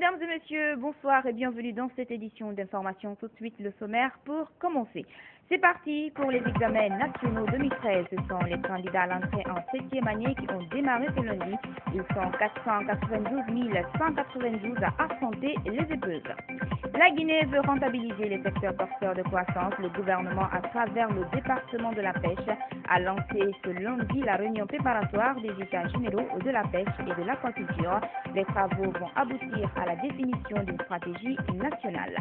Mesdames et messieurs, bonsoir et bienvenue dans cette édition d'information. Tout de suite le sommaire pour commencer. C'est parti pour les examens nationaux 2013. Ce sont les candidats à l'entrée en 7e année qui ont démarré ce lundi. Ils sont 492 192 à affronter les épreuves. La Guinée veut rentabiliser les secteurs porteurs de croissance. Le gouvernement, à travers le département de la pêche, a lancé ce lundi la réunion préparatoire des états généraux de la pêche et de l'aquaculture. Les travaux vont aboutir à la définition d'une stratégie nationale.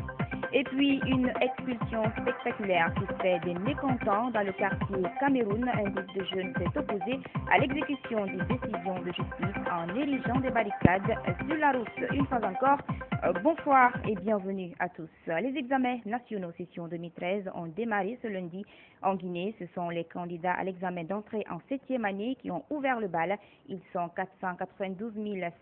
Et puis, une expulsion spectaculaire qui fait des mécontents dans le quartier Cameroun. Un groupe de jeunes s'est opposé à l'exécution des décisions de justice en érigeant des barricades sur la route. Une fois encore, bonsoir et bienvenue à tous. Les examens nationaux session 2013 ont démarré ce lundi en Guinée. Ce sont les candidats à l'examen d'entrée en 7e année qui ont ouvert le bal. Ils sont 492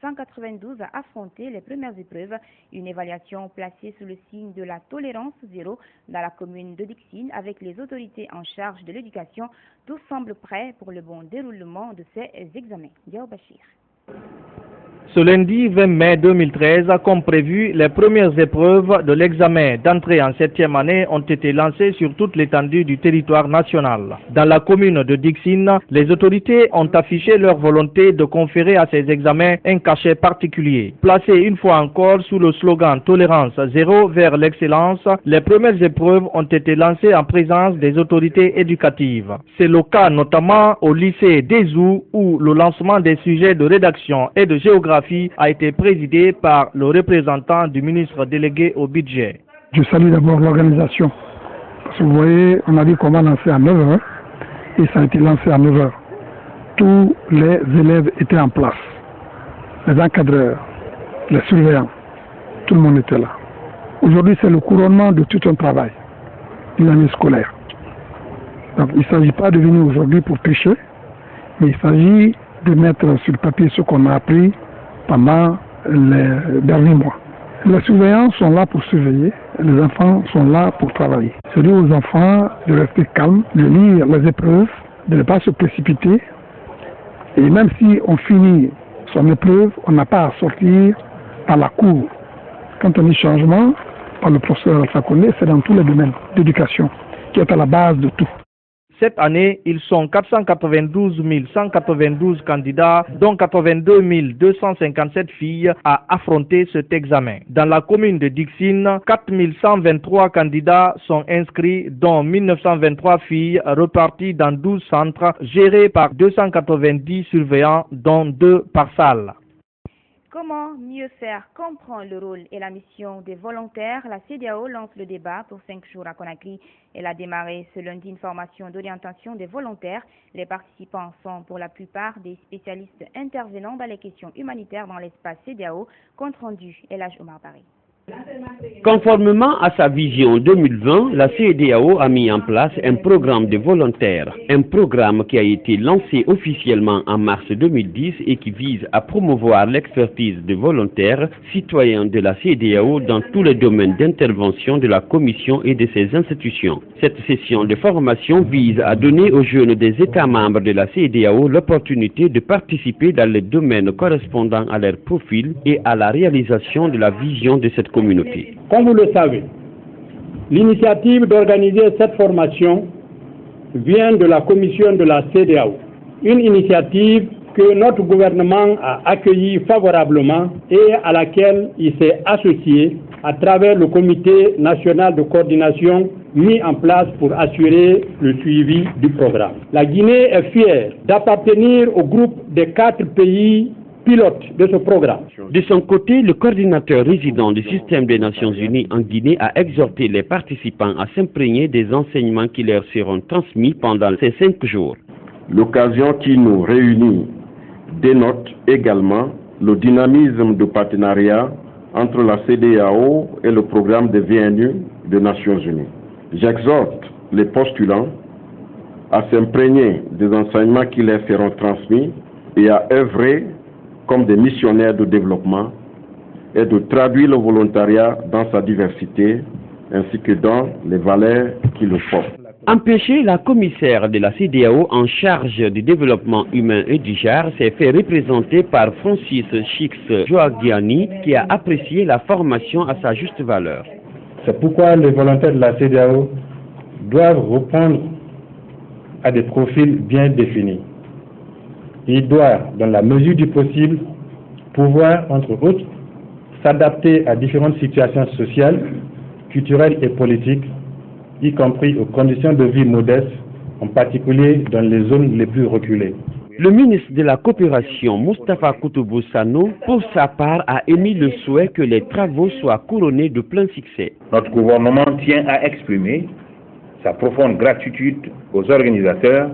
192 à affronter les premières épreuves. Une évaluation placée sous le signe de la tolérance zéro dans la commune de Dixine avec les autorités en charge de l'éducation. Tout semble prêt pour le bon déroulement de ces examens. Diao Bachir. Ce lundi 20 mai 2013, comme prévu, les premières épreuves de l'examen d'entrée en 7e année ont été lancées sur toute l'étendue du territoire national. Dans la commune de Dixine, les autorités ont affiché leur volonté de conférer à ces examens un cachet particulier. Placés une fois encore sous le slogan « Tolérance zéro vers l'excellence », les premières épreuves ont été lancées en présence des autorités éducatives. C'est le cas notamment au lycée d'Ezou où le lancement des sujets de rédaction et de géographie a été présidé par le représentant du ministre délégué au budget. Je salue d'abord l'organisation. Parce que vous voyez, on a dit qu'on va lancer à 9h et ça a été lancé à 9h. Tous les élèves étaient en place. Les encadreurs, les surveillants, tout le monde était là. Aujourd'hui, c'est le couronnement de tout un travail, une année scolaire. Donc, il ne s'agit pas de venir aujourd'hui pour pêcher, mais il s'agit de mettre sur le papier ce qu'on a appris pendant les derniers mois. Les surveillants sont là pour surveiller, les enfants sont là pour travailler. C'est dire aux enfants de rester calmes, de lire les épreuves, de ne pas se précipiter. Et même si on finit son épreuve, on n'a pas à sortir par la cour. Quand on dit changement, par le professeur Alpha-Condé, c'est dans tous les domaines d'éducation, qui est à la base de tout. Cette année, ils sont 492 192 candidats, dont 82 257 filles, à affronter cet examen. Dans la commune de Dixine, 4 123 candidats sont inscrits, dont 1923 filles reparties dans 12 centres, gérés par 290 surveillants, dont 2 par salle. Comment mieux faire comprendre le rôle et la mission des volontaires? La CEDEAO lance le débat pour 5 jours à Conakry. Elle a démarré ce lundi une formation d'orientation des volontaires. Les participants sont pour la plupart des spécialistes intervenant dans les questions humanitaires dans l'espace CEDEAO. Compte rendu, Elhaj Omar Barry. Conformément à sa vision 2020, la CEDEAO a mis en place un programme de volontaires, un programme qui a été lancé officiellement en mars 2010 et qui vise à promouvoir l'expertise de volontaires citoyens de la CEDEAO dans tous les domaines d'intervention de la Commission et de ses institutions. Cette session de formation vise à donner aux jeunes des États membres de la CEDEAO l'opportunité de participer dans les domaines correspondant à leur profil et à la réalisation de la vision de cette communauté. Comme vous le savez, l'initiative d'organiser cette formation vient de la commission de la CEDEAO, une initiative que notre gouvernement a accueillie favorablement et à laquelle il s'est associé à travers le comité national de coordination mis en place pour assurer le suivi du programme. La Guinée est fière d'appartenir au groupe des 4 pays pilote de ce programme. De son côté, le coordinateur résident du système des Nations Unies en Guinée a exhorté les participants à s'imprégner des enseignements qui leur seront transmis pendant ces 5 jours. L'occasion qui nous réunit dénote également le dynamisme de partenariat entre la CEDEAO et le programme de VNU des Nations Unies. J'exhorte les postulants à s'imprégner des enseignements qui leur seront transmis et à œuvrer comme des missionnaires de développement et de traduire le volontariat dans sa diversité ainsi que dans les valeurs qui le portent. Empêcher, la commissaire de la CEDEAO en charge du développement humain et du genre s'est fait représenter par Francis Chix Joagiani qui a apprécié la formation à sa juste valeur. C'est pourquoi les volontaires de la CEDEAO doivent répondre à des profils bien définis. Ils doivent, dans la mesure du possible, pouvoir, entre autres, s'adapter à différentes situations sociales, culturelles et politiques, y compris aux conditions de vie modestes, en particulier dans les zones les plus reculées. Le ministre de la Coopération, Moustapha Koutoubou Sano, pour sa part, a émis le souhait que les travaux soient couronnés de plein succès. Notre gouvernement tient à exprimer sa profonde gratitude aux organisateurs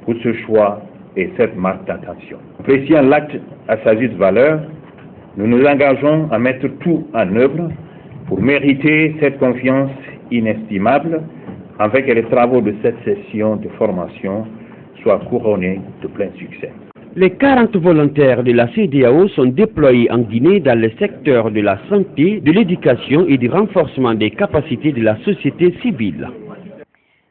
pour ce choix et cette marque d'attention. Appréciant l'acte à sa juste valeur, nous nous engageons à mettre tout en œuvre pour mériter cette confiance inestimable afin que les travaux de cette session de formation soient couronnés de plein succès. Les 40 volontaires de la CEDEAO sont déployés en Guinée dans les secteurs de la santé, de l'éducation et du renforcement des capacités de la société civile.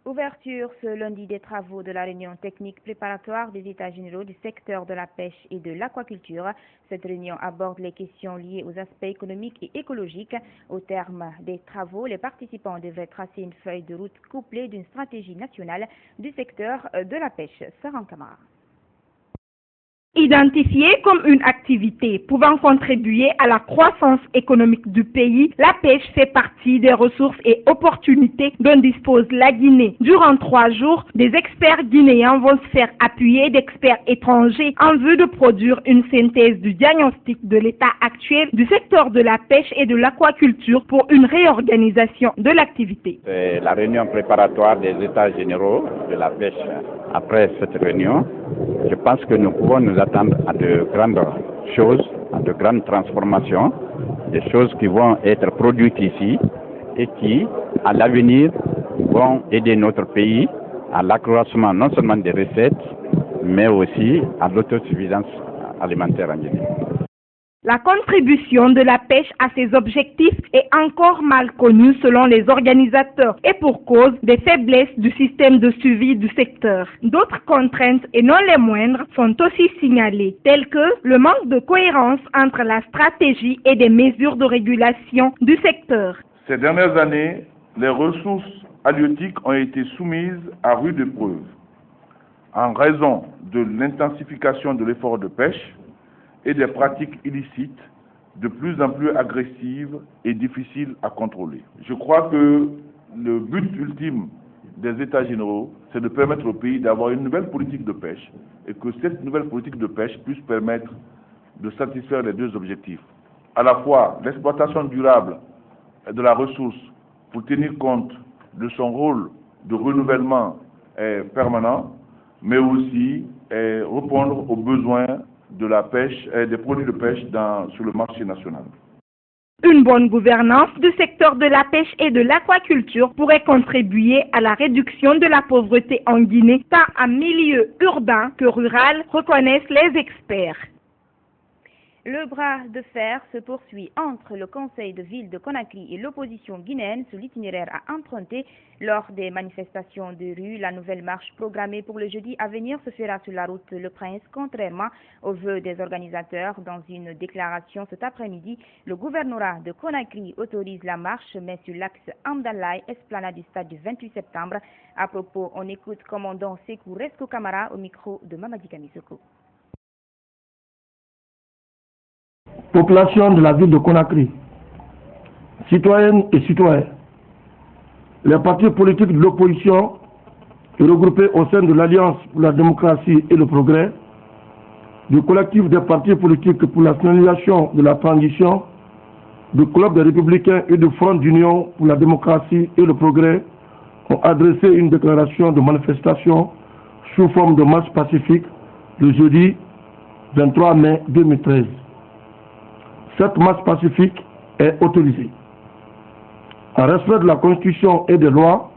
Ouverture ce lundi des travaux de la réunion technique préparatoire des États généraux du secteur de la pêche et de l'aquaculture. Cette réunion aborde les questions liées aux aspects économiques et écologiques. Au terme des travaux, les participants devraient tracer une feuille de route couplée d'une stratégie nationale du secteur de la pêche. Saran Kamara. Identifiée comme une activité pouvant contribuer à la croissance économique du pays, la pêche fait partie des ressources et opportunités dont dispose la Guinée. Durant 3 jours, des experts guinéens vont se faire appuyer d'experts étrangers en vue de produire une synthèse du diagnostic de l'état actuel du secteur de la pêche et de l'aquaculture pour une réorganisation de l'activité. C'est la réunion préparatoire des États généraux de la pêche. Après cette réunion, je pense que nous pouvons nous attendre à de grandes choses, à de grandes transformations, des choses qui vont être produites ici et qui, à l'avenir, vont aider notre pays à l'accroissement non seulement des recettes, mais aussi à l'autosuffisance alimentaire en Guinée. La contribution de la pêche à ces objectifs est encore mal connue selon les organisateurs et pour cause des faiblesses du système de suivi du secteur. D'autres contraintes, et non les moindres, sont aussi signalées, telles que le manque de cohérence entre la stratégie et des mesures de régulation du secteur. Ces dernières années, les ressources halieutiques ont été soumises à rude épreuve en raison de l'intensification de l'effort de pêche et des pratiques illicites de plus en plus agressives et difficiles à contrôler. Je crois que le but ultime des États généraux, c'est de permettre au pays d'avoir une nouvelle politique de pêche et que cette nouvelle politique de pêche puisse permettre de satisfaire les deux objectifs. À la fois l'exploitation durable de la ressource pour tenir compte de son rôle de renouvellement permanent, mais aussi répondre aux besoins de la pêche et des produits de pêche sur le marché national. Une bonne gouvernance du secteur de la pêche et de l'aquaculture pourrait contribuer à la réduction de la pauvreté en Guinée, tant en milieu urbain que rural, reconnaissent les experts. Le bras de fer se poursuit entre le conseil de ville de Conakry et l'opposition guinéenne sur l'itinéraire à emprunter lors des manifestations de rue. La nouvelle marche programmée pour le jeudi à venir se fera sur la route Le Prince, contrairement aux vœux des organisateurs. Dans une déclaration cet après-midi, le gouvernorat de Conakry autorise la marche, mais sur l'axe Amdalaï, esplanade du stade du 28 septembre. À propos, on écoute commandant Sekou Resko Kamara au micro de Mamadi Kamisoko. Population de la ville de Conakry, citoyennes et citoyens, les partis politiques de l'opposition regroupés au sein de l'Alliance pour la démocratie et le progrès, du collectif des partis politiques pour la finalisation de la transition, du club des républicains et du Front d'Union pour la démocratie et le progrès ont adressé une déclaration de manifestation sous forme de marche pacifique le jeudi 23 mai 2013. Cette marche pacifique est autorisée en respect de la Constitution et des lois,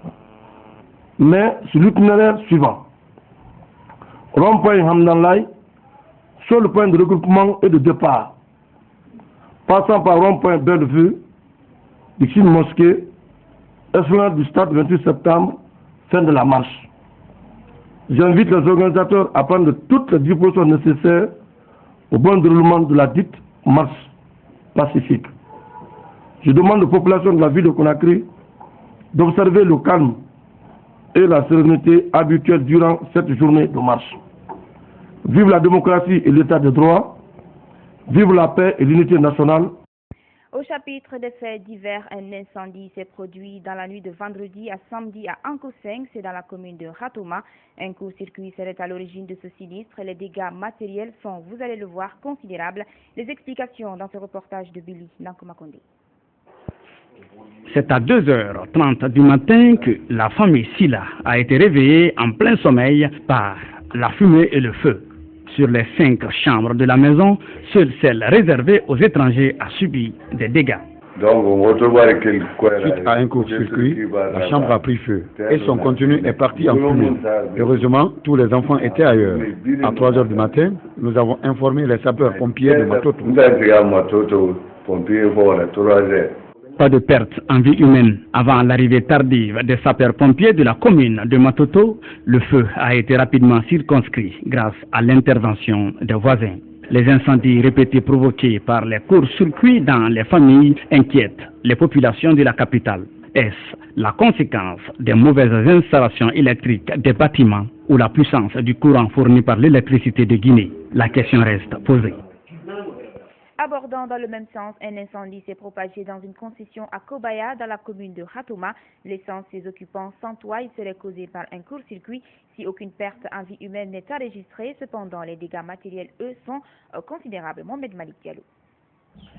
mais sur l'itinéraire suivant. Rond-point Hamdanlaï, sur le point de regroupement et de départ, passant par rond-point Bellevue, Dixine Mosquée, esplanade du stade 28 septembre, fin de la marche. J'invite les organisateurs à prendre toutes les dispositions nécessaires au bon déroulement de la dite marche pacifique. Je demande aux populations de la ville de Conakry d'observer le calme et la sérénité habituelle durant cette journée de marche. Vive la démocratie et l'état de droit, vive la paix et l'unité nationale. Au chapitre des faits divers, un incendie s'est produit dans la nuit de vendredi à samedi à Ankoseng, c'est dans la commune de Ratoma. Un court-circuit serait à l'origine de ce sinistre. Les dégâts matériels sont, vous allez le voir, considérables. Les explications dans ce reportage de Billy Nankomakonde. C'est à 2h30 du matin que la famille Silla a été réveillée en plein sommeil par la fumée et le feu. Sur les 5 chambres de la maison, seule celle réservée aux étrangers a subi des dégâts. Suite à un court-circuit, la chambre a pris feu et son contenu est parti en fumée. Heureusement, tous les enfants étaient ailleurs. À 3h du matin, nous avons informé les sapeurs-pompiers de Matoto. Pas de perte en vie humaine. Avant l'arrivée tardive des sapeurs-pompiers de la commune de Matoto, le feu a été rapidement circonscrit grâce à l'intervention des voisins. Les incendies répétés provoqués par les courts-circuits dans les familles inquiètent les populations de la capitale. Est-ce la conséquence des mauvaises installations électriques des bâtiments ou la puissance du courant fourni par l'électricité de Guinée? La question reste posée. Abordant dans le même sens, un incendie s'est propagé dans une concession à Kobaya, dans la commune de Ratoma, laissant ses occupants sans toit. Il serait causé par un court-circuit. Si aucune perte en vie humaine n'est enregistrée, cependant, les dégâts matériels, eux, sont considérables. Mohamed Malik Diallo.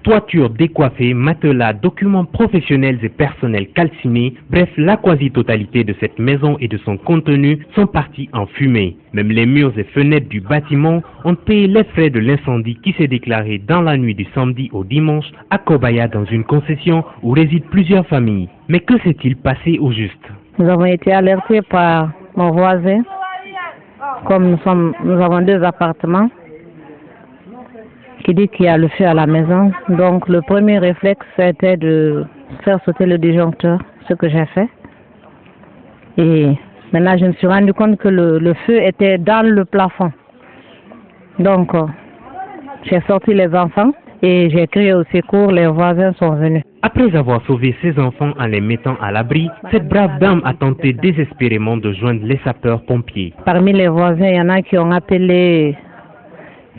Toiture décoiffée, matelas, documents professionnels et personnels calcinés, bref, la quasi-totalité de cette maison et de son contenu sont partis en fumée. Même les murs et fenêtres du bâtiment ont payé les frais de l'incendie qui s'est déclaré dans la nuit du samedi au dimanche à Kobaya, dans une concession où résident plusieurs familles. Mais que s'est-il passé au juste? Nous avons été alertés par mon voisin, comme nous avons 2 appartements, qui dit qu'il y a le feu à la maison. Donc le premier réflexe, c'était de faire sauter le disjoncteur, ce que j'ai fait. Et maintenant, je me suis rendu compte que le feu était dans le plafond. Donc, j'ai sorti les enfants et j'ai crié au secours, les voisins sont venus. Après avoir sauvé ses enfants en les mettant à l'abri, cette brave dame a tenté désespérément de joindre les sapeurs-pompiers. Parmi les voisins, il y en a qui ont appelé,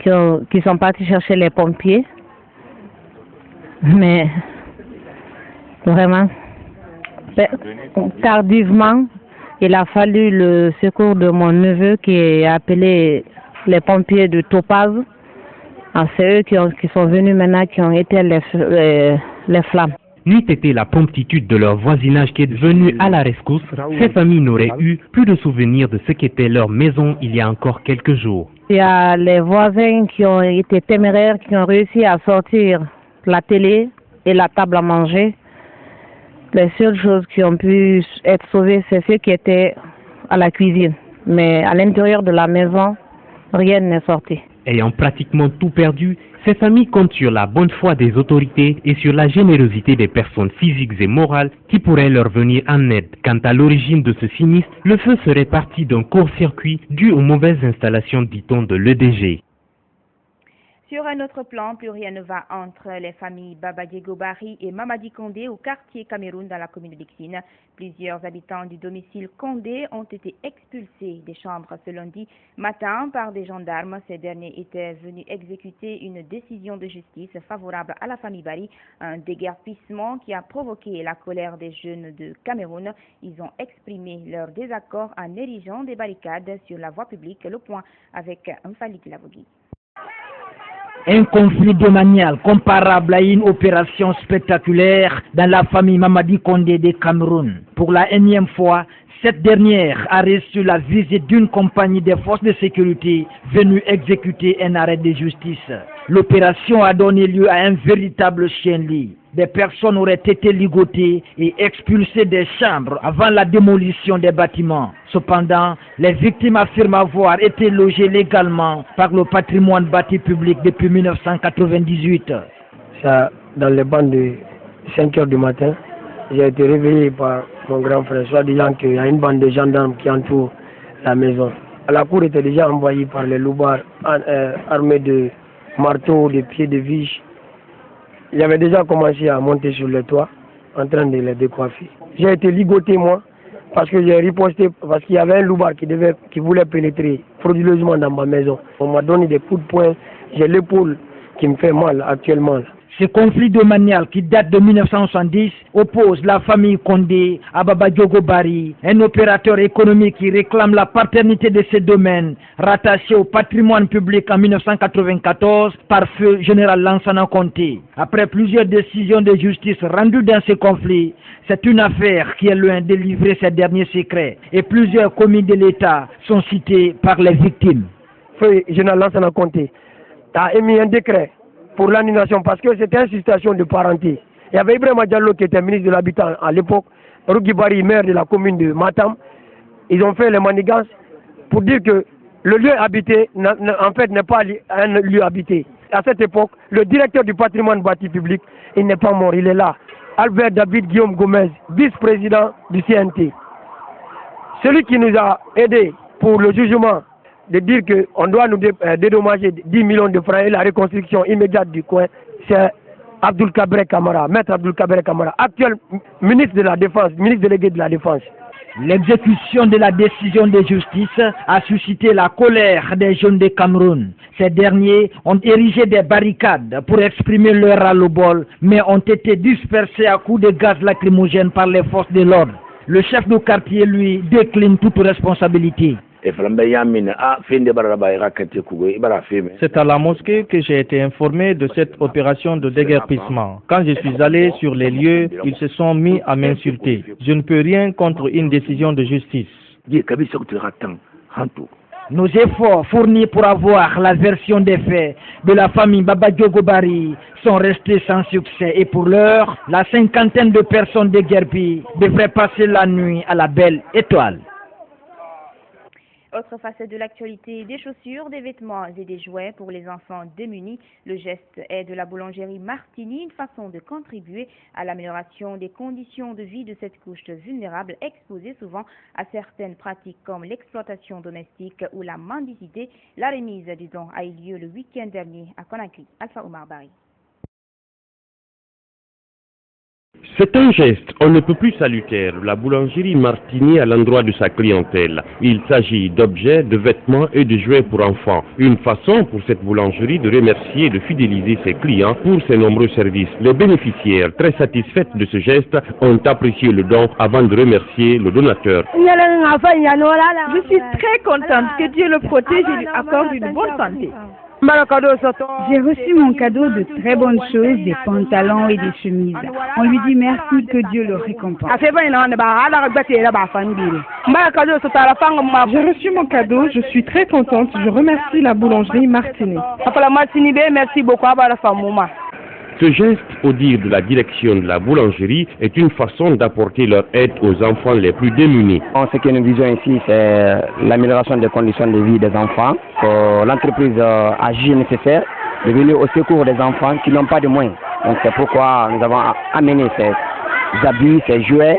qui sont partis chercher les pompiers. Mais vraiment, tardivement, il a fallu le secours de mon neveu qui a appelé les pompiers de Topaz. C'est eux qui sont venus maintenant, qui ont éteint les flammes. N'eût été la promptitude de leur voisinage qui est venu à la rescousse, ces familles n'auraient eu plus de souvenirs de ce qu'était leur maison il y a encore quelques jours. Il y a les voisins qui ont été téméraires, qui ont réussi à sortir la télé et la table à manger. Les seules choses qui ont pu être sauvées, c'est ceux qui étaient à la cuisine. Mais à l'intérieur de la maison, rien n'est sorti. Ayant pratiquement tout perdu, ces familles comptent sur la bonne foi des autorités et sur la générosité des personnes physiques et morales qui pourraient leur venir en aide. Quant à l'origine de ce sinistre, le feu serait parti d'un court-circuit dû aux mauvaises installations, dit-on, de l'EDG. Sur un autre plan, plus rien ne va entre les familles Baba Diego Bari et Mamadi Condé au quartier Cameroun dans la commune de Dixine. Plusieurs habitants du domicile Condé ont été expulsés des chambres ce lundi matin par des gendarmes. Ces derniers étaient venus exécuter une décision de justice favorable à la famille Bari, un déguerpissement qui a provoqué la colère des jeunes de Cameroun. Ils ont exprimé leur désaccord en érigeant des barricades sur la voie publique. Le point avec Mfalik Lavogui. Un conflit domanial comparable à une opération spectaculaire dans la famille Mamadi Condé de Cameroun. Pour la énième fois, cette dernière a reçu la visite d'une compagnie des forces de sécurité venue exécuter un arrêt de justice. L'opération a donné lieu à un véritable chien-lit. Des personnes auraient été ligotées et expulsées des chambres avant la démolition des bâtiments. Cependant, les victimes affirment avoir été logées légalement par le patrimoine bâti public depuis 1998. Ça, dans les bancs de 5 h du matin, j'ai été réveillé par mon grand frère, soit disant qu'il y a une bande de gendarmes qui entoure la maison. La cour était déjà envahie par les loupards armés de marteaux, de pieds de viche. J'avais déjà commencé à monter sur le toit en train de les décoiffer. J'ai été ligoté moi parce que j'ai riposté, parce qu'il y avait un loupard qui voulait pénétrer frauduleusement dans ma maison. On m'a donné des coups de poing, j'ai l'épaule qui me fait mal actuellement. Ce conflit domanial qui date de 1970 oppose la famille Condé à Baba Diogo Bari, un opérateur économique qui réclame la paternité de ces domaines rattachés au patrimoine public en 1994 par feu général Lansana Conté. Après plusieurs décisions de justice rendues dans ce conflit, c'est une affaire qui est loin de livrer ses derniers secrets et plusieurs commis de l'État sont cités par les victimes. Feu général Lansana Conté a émis un décret pour l'annulation parce que c'était une situation de parenté. Il y avait Ibrahima Diallo qui était ministre de l'Habitat à l'époque, Rougui Bari, maire de la commune de Matam. Ils ont fait les manigances pour dire que le lieu habité, en fait, n'est pas un lieu habité. À cette époque, le directeur du patrimoine bâti public, il n'est pas mort, il est là. Albert David Guillaume Gomez, vice-président du CNT. Celui qui nous a aidés pour le jugement de dire qu'on doit nous dédommager 10 millions de francs et la reconstruction immédiate du coin, c'est Abdoul Kabré Kamara, maître Abdoul Kabré Kamara, actuel ministre de la Défense, ministre délégué de la Défense. L'exécution de la décision de justice a suscité la colère des jeunes de Cameroun. Ces derniers ont érigé des barricades pour exprimer leur ras-le-bol, mais ont été dispersés à coups de gaz lacrymogène par les forces de l'ordre. Le chef de quartier, lui, décline toute responsabilité. C'est à la mosquée que j'ai été informé de cette opération de déguerpissement. Quand je suis allé sur les lieux, ils se sont mis à m'insulter. Je ne peux rien contre une décision de justice. Nos efforts fournis pour avoir la version des faits de la famille Baba Diogo Bari sont restés sans succès et pour l'heure, la cinquantaine de personnes déguerpies devraient passer la nuit à la belle étoile. Autre facette de l'actualité, des chaussures, des vêtements et des jouets pour les enfants démunis. Le geste est de la boulangerie Martini, une façon de contribuer à l'amélioration des conditions de vie de cette couche vulnérable exposée souvent à certaines pratiques comme l'exploitation domestique ou la mendicité. La remise du don a eu lieu le week-end dernier à Conakry. Alpha Omar Bari. C'est un geste, on ne peut plus salutaire, la boulangerie Martini à l'endroit de sa clientèle. Il s'agit d'objets, de vêtements et de jouets pour enfants. Une façon pour cette boulangerie de remercier et de fidéliser ses clients pour ses nombreux services. Les bénéficiaires, très satisfaites de ce geste, ont apprécié le don avant de remercier le donateur. Je suis très contente que Dieu le protège et lui accorde une bonne santé. J'ai reçu mon cadeau de très bonnes choses, des pantalons et des chemises. On lui dit merci, que Dieu le récompense. J'ai reçu mon cadeau, je suis très contente. Je remercie la boulangerie Martini. Merci beaucoup. Ce geste, au dire de la direction de la boulangerie, est une façon d'apporter leur aide aux enfants les plus démunis. Ce que nous visons ici, c'est l'amélioration des conditions de vie des enfants. L'entreprise a jugé nécessaire de venir au secours des enfants qui n'ont pas de moyens. Donc c'est pourquoi nous avons amené ces habits, ces jouets,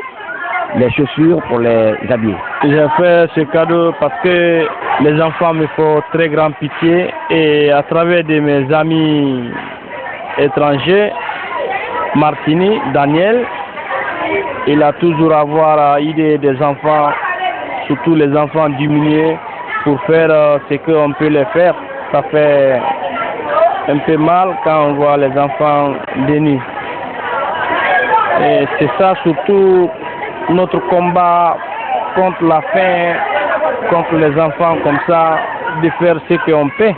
les chaussures pour les habiller. J'ai fait ce cadeau parce que les enfants me font très grande pitié et à travers de mes amis étranger, Martini, Daniel, il a toujours avoir idée des enfants, surtout les enfants diminués, pour faire ce qu'on peut les faire. Ça fait un peu mal quand on voit les enfants dénus. Et c'est ça surtout notre combat contre la faim, contre les enfants comme ça, de faire ce qu'on peut.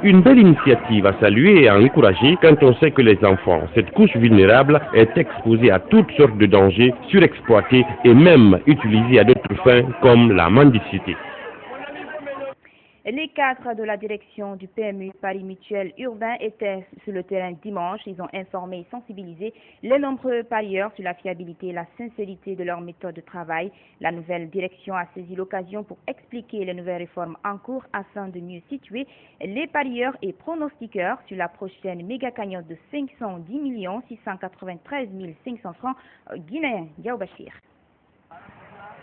Une belle initiative à saluer et à encourager quand on sait que les enfants, cette couche vulnérable, est exposée à toutes sortes de dangers, surexploitée et même utilisée à d'autres fins comme la mendicité. Les cadres de la direction du PMU Paris Mutuel Urbain étaient sur le terrain dimanche. Ils ont informé et sensibilisé les nombreux parieurs sur la fiabilité et la sincérité de leur méthode de travail. La nouvelle direction a saisi l'occasion pour expliquer les nouvelles réformes en cours afin de mieux situer les parieurs et pronostiqueurs sur la prochaine méga cagnotte de 510 693 500 francs guinéens. Diaobachir.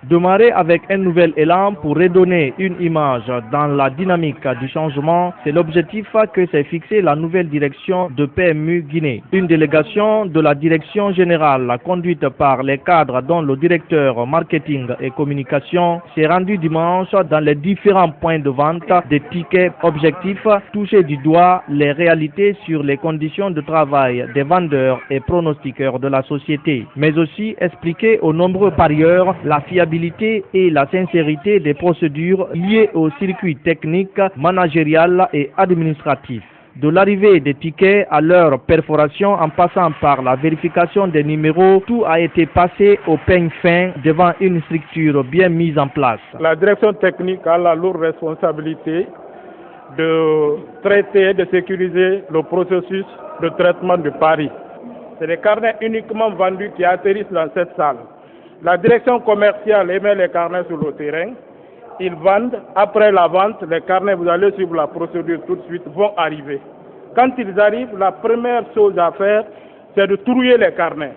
Démarrer avec un nouvel élan pour redonner une image dans la dynamique du changement, c'est l'objectif que s'est fixé la nouvelle direction de PMU Guinée. Une délégation de la direction générale conduite par les cadres dont le directeur marketing et communication s'est rendue dimanche dans les différents points de vente des tickets. Objectif, toucher du doigt les réalités sur les conditions de travail des vendeurs et pronostiqueurs de la société, mais aussi expliquer aux nombreux parieurs la fiabilité et la sincérité des procédures liées au circuit technique, managérial et administratif. De l'arrivée des tickets à leur perforation en passant par la vérification des numéros, tout a été passé au peigne fin devant une structure bien mise en place. La direction technique a la lourde responsabilité de traiter, de sécuriser le processus de traitement de paris. C'est des carnets uniquement vendus qui atterrissent dans cette salle. La direction commerciale émet les carnets sur le terrain. Ils vendent. Après la vente, les carnets, vous allez suivre la procédure tout de suite, vont arriver. Quand ils arrivent, la première chose à faire, c'est de trouiller les carnets.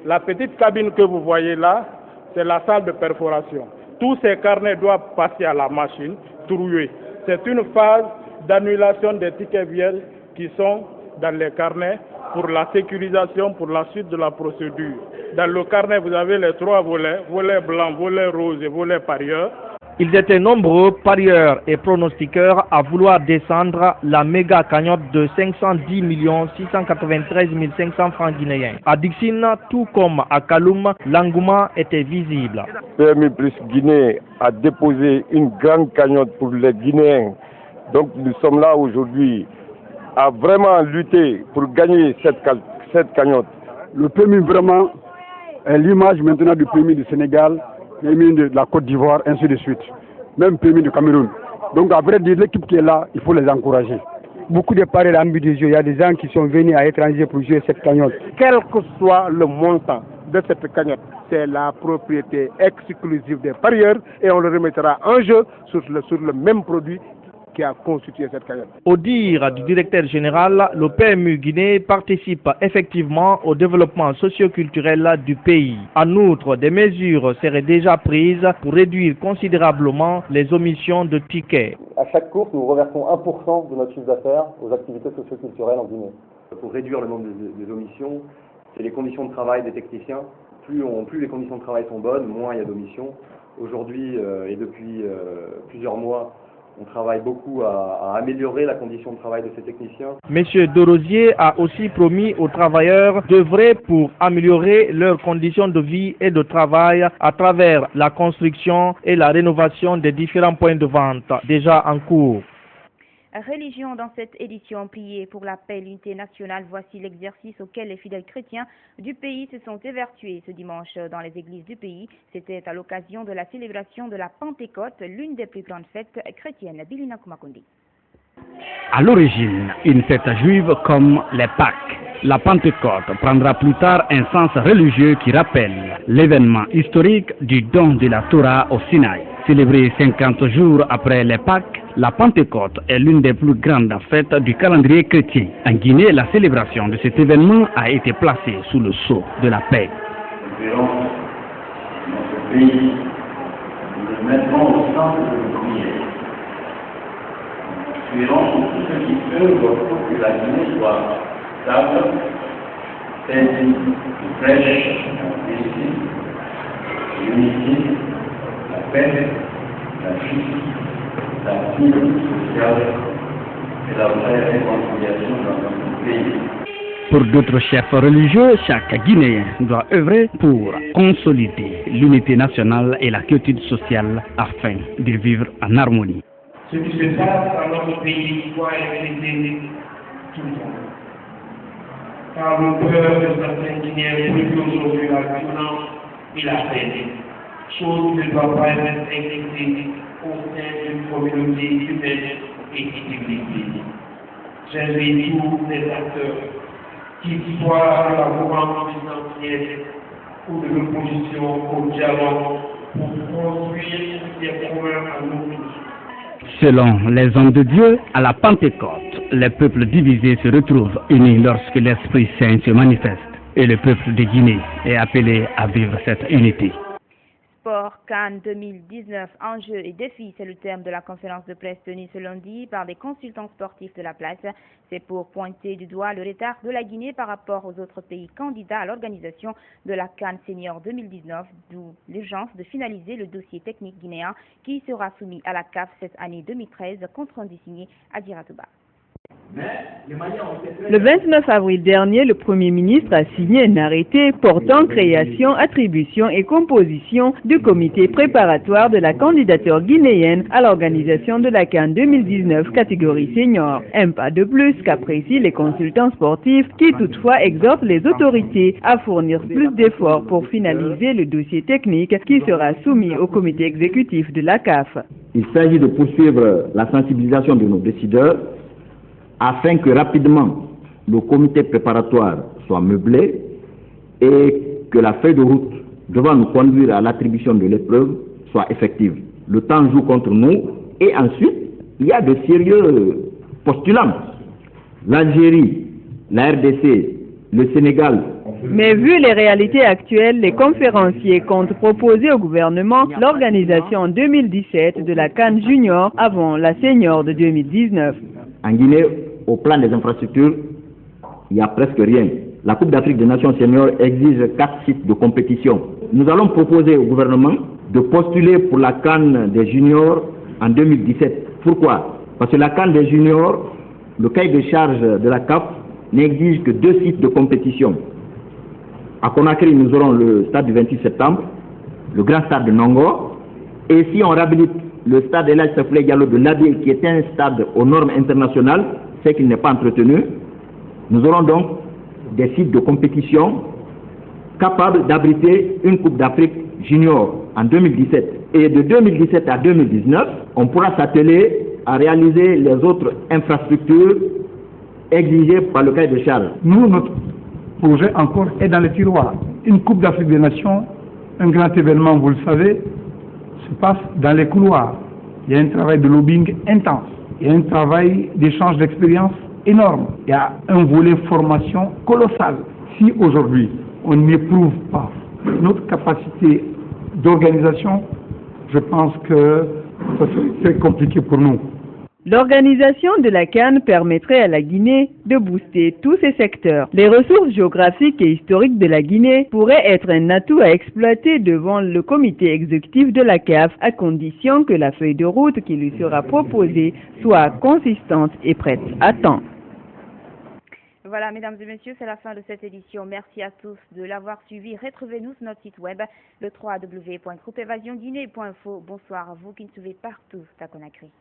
La petite cabine que vous voyez là, c'est la salle de perforation. Tous ces carnets doivent passer à la machine, trouiller. C'est une phase d'annulation des tickets vierges qui sont dans les carnets pour la sécurisation, pour la suite de la procédure. Dans le carnet, vous avez les trois volets, volet blanc, volet rose et volet parieur. Ils étaient nombreux, parieurs et pronostiqueurs, à vouloir descendre la méga cagnotte de 510 693 500 francs guinéens. À Dixine, tout comme à Kaloum, l'engouement était visible. PMU plus Guinée a déposé une grande cagnotte pour les Guinéens. Donc nous sommes là aujourd'hui à vraiment lutter pour gagner cette cagnotte. Le PMU vraiment est l'image maintenant du PMU du Sénégal, PMU de la Côte d'Ivoire, ainsi de suite. Même PMU du Cameroun. Donc à vrai dire, l'équipe qui est là, il faut les encourager. Beaucoup de paris ambitieux, il y a des gens qui sont venus à l'étranger pour jouer cette cagnotte. Quel que soit le montant de cette cagnotte, c'est la propriété exclusive des parieurs et on le remettra en jeu sur le même produit qui a constitué cette cagnotte. Au dire du directeur général, le PMU Guinée participe effectivement au développement socio-culturel du pays. En outre, des mesures seraient déjà prises pour réduire considérablement les omissions de tickets. À chaque course, nous reversons 1% de notre chiffre d'affaires aux activités socio-culturelles en Guinée. Pour réduire le nombre des omissions, c'est les conditions de travail des techniciens. Plus les conditions de travail sont bonnes, moins il y a d'omissions. Aujourd'hui et depuis plusieurs mois, on travaille beaucoup à améliorer la condition de travail de ces techniciens. Monsieur Dorosier a aussi promis aux travailleurs d'œuvrer pour améliorer leurs conditions de vie et de travail à travers la construction et la rénovation des différents points de vente déjà en cours. Religion dans cette édition, prier pour la paix et l'unité nationale. Voici l'exercice auquel les fidèles chrétiens du pays se sont évertués ce dimanche dans les églises du pays. C'était à l'occasion de la célébration de la Pentecôte, l'une des plus grandes fêtes chrétiennes. Bilina Kumakundi. À l'origine, une fête juive comme les Pâques. La Pentecôte prendra plus tard un sens religieux qui rappelle l'événement historique du don de la Torah au Sinaï. Célébrée 50 jours après les Pâques, la Pentecôte est l'une des plus grandes fêtes du calendrier chrétien. En Guinée, la célébration de cet événement a été placée sous le sceau de la paix. Nous verrons notre pays, nous le mettrons au centre de nos prières. Nous suivrons tout ce qui peut pour que la Guinée soit stable, paisible, fraîche, paisible, l'unité, la paix, la justice, la sécurité sociale et la vraie réconciliation dans notre pays. Pour d'autres chefs religieux, chaque Guinéen doit œuvrer pour consolider l'unité nationale et la quiétude sociale afin de vivre en harmonie. Ce qui se passe dans notre pays doit être aidé tout le temps. Car le peur de certains Guinéens brûle aujourd'hui la violence et la peine. chose qui ne doit pas être exécutée au sein d'une communauté humaine et civilisée. J'invite tous les acteurs, qu'ils soient de la mouvance présidentielle ou de l'opposition au dialogue, pour construire ce qui est commun à nous tous. Selon les hommes de Dieu, à la Pentecôte, les peuples divisés se retrouvent unis lorsque l'Esprit Saint se manifeste et le peuple de Guinée est appelé à vivre cette unité. Sport CAN 2019, enjeux et défis, c'est le terme de la conférence de presse tenue ce lundi par des consultants sportifs de la place. C'est pour pointer du doigt le retard de la Guinée par rapport aux autres pays candidats à l'organisation de la CAN Senior 2019, d'où l'urgence de finaliser le dossier technique guinéen qui sera soumis à la CAF cette année 2013, compte rendu signé à Diratouba. Le 29 avril dernier, le Premier ministre a signé un arrêté portant création, attribution et composition du comité préparatoire de la candidature guinéenne à l'organisation de la CAN 2019 catégorie senior. Un pas de plus qu'apprécient les consultants sportifs qui toutefois exhortent les autorités à fournir plus d'efforts pour finaliser le dossier technique qui sera soumis au comité exécutif de la CAF. Il s'agit de poursuivre la sensibilisation de nos décideurs afin que rapidement le comité préparatoire soit meublé et que la feuille de route devant nous conduire à l'attribution de l'épreuve soit effective. Le temps joue contre nous et ensuite il y a de sérieux postulants. L'Algérie, la RDC, le Sénégal. Mais vu les réalités actuelles, les conférenciers comptent proposer au gouvernement l'organisation en 2017 de la CAN Junior avant la Senior de 2019. En Guinée, au plan des infrastructures, il n'y a presque rien. La Coupe d'Afrique des Nations Seniors exige 4 sites de compétition. Nous allons proposer au gouvernement de postuler pour la CAN des juniors en 2017. Pourquoi? Parce que la CAN des juniors, le cahier de charge de la CAF n'exige que 2 sites de compétition. À Conakry, nous aurons le stade du 28 septembre, le grand stade de Nongo, et si on réhabilite le stade El Hadji Seflé Diallo de Labé, qui est un stade aux normes internationales, c'est qu'il n'est pas entretenu. Nous aurons donc des sites de compétition capables d'abriter une Coupe d'Afrique junior en 2017. Et de 2017 à 2019, on pourra s'atteler à réaliser les autres infrastructures exigées par le cahier de charge. Nous, notre projet encore est dans les tiroirs. Une Coupe d'Afrique des Nations, un grand événement, vous le savez, se passe dans les couloirs. Il y a un travail de lobbying intense. Il y a un travail d'échange d'expérience énorme. Il y a un volet formation colossal. Si aujourd'hui, on n'éprouve pas notre capacité d'organisation, je pense que ça serait très compliqué pour nous. L'organisation de la CAN permettrait à la Guinée de booster tous ses secteurs. Les ressources géographiques et historiques de la Guinée pourraient être un atout à exploiter devant le comité exécutif de la CAF, à condition que la feuille de route qui lui sera proposée soit consistante et prête à temps. Voilà, mesdames et messieurs, c'est la fin de cette édition. Merci à tous de l'avoir suivi. Retrouvez-nous sur notre site web, le www.groupeevasionguinée.info. Bonsoir à vous qui nous suivez partout à Conakry.